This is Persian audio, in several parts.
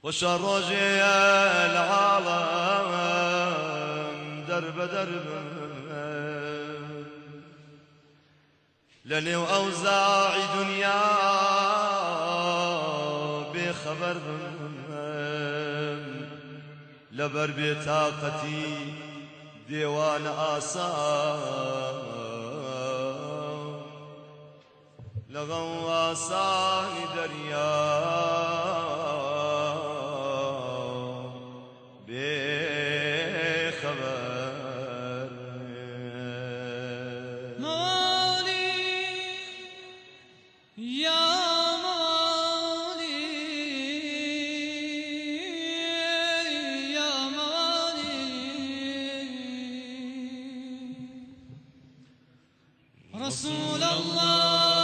وشرج العالم درب درب لني وأوزاعي دنيا بخبر لبر بطاقتي ديوان آسان لغواسان دريا بخبر مالي يا رسول الله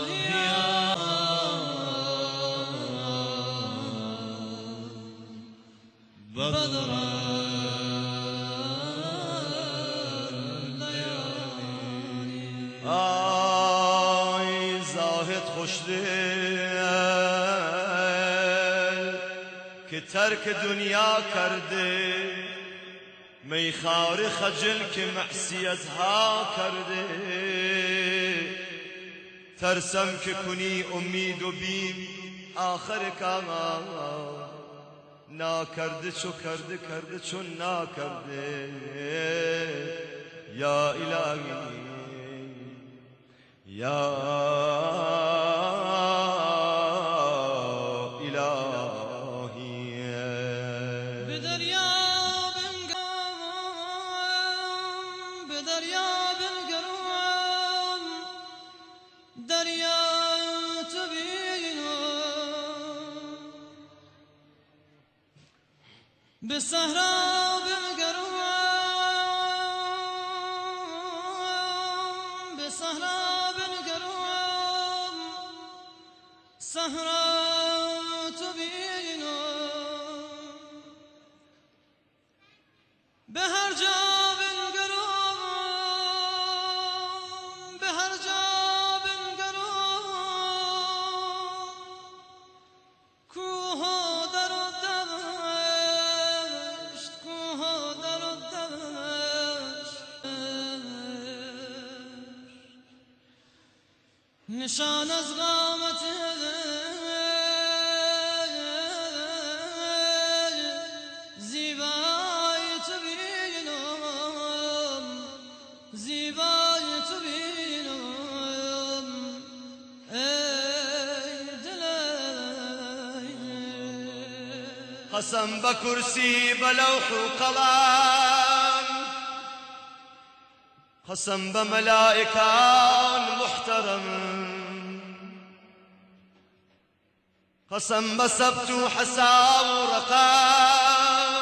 يا بدر الليالي آي زاهد خوش دل که ترک دنیا کرده میخار خجل که معصیت ها کرده ترسم که کنی امید و بیم آخر کاما ناکرده چو کرده کرده چون ناکرده یا الهی یا بصحراء بالقروم بصحراء بالقروم صحراء تبين بهر جا بالقروم بهر جا بالقروم کوه در نشان از قامت زیبای تو بینم زیبای تو بینم ای دل قسم بكرسي بلوح وقلم قسم بملائكة محترم قسم بسبت وحسا ورقم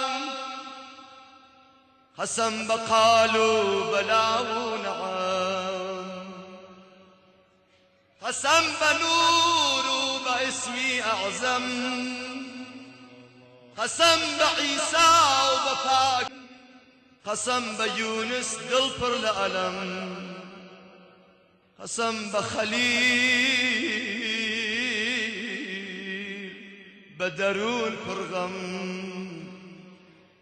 قسم بقالوا بلا ونعم قسم بنور وباسمي أعزم قسم بعيسى وبفاك قسم بيونس دلبر لألم قسم بخليل بدرون فرغم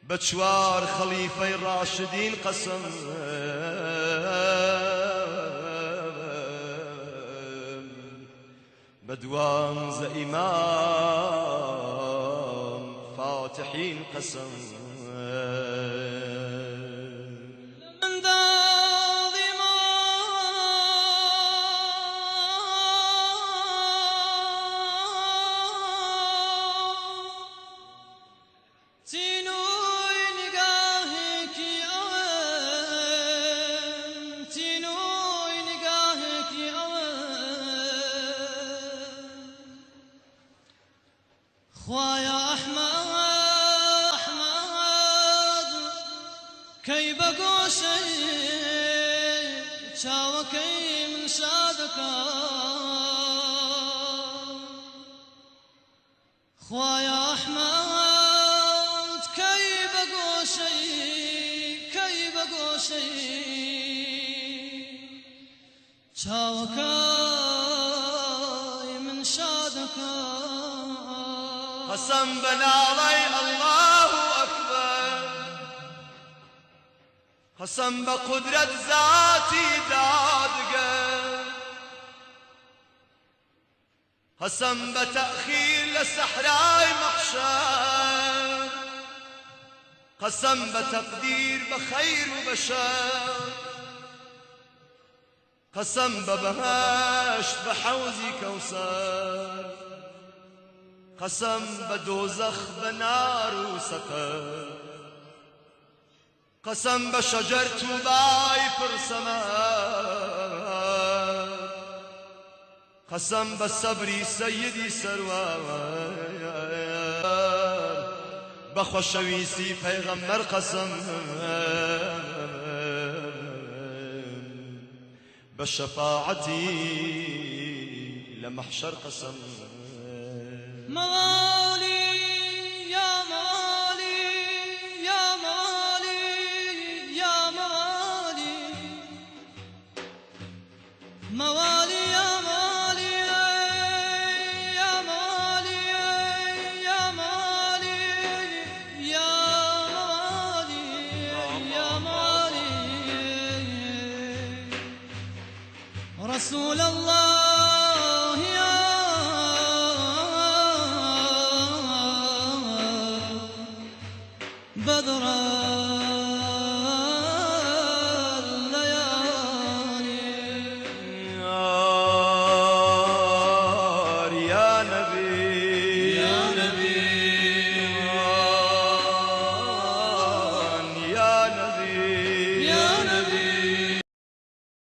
بچوار خليفة الراشدين قسم بدوام زإمام فاتحين قسم خوايا أحمد كي بقوشي شاوكي من شادك خوايا أحمد كي بقوشي شاوكي من شادك قسم بناوي الله أكبر قسم بقدرة ذاتي دادقر قسم بتأخير لصحراء محشر قسم بتقدير بخير وبشر قسم ببهشت بحوزي كوثر قسم بدوزخ بنار وسقر قسم بشجر توباي برسمار قسم بصبري سيدي سروار بخوشويسي پیغمبر قسم بشفاعتي لمحشر قسم موالي يا موالي يا موالي يا موالي موالي يا موالي يا موالي يا موالي يا موالي يا موالي رسول الله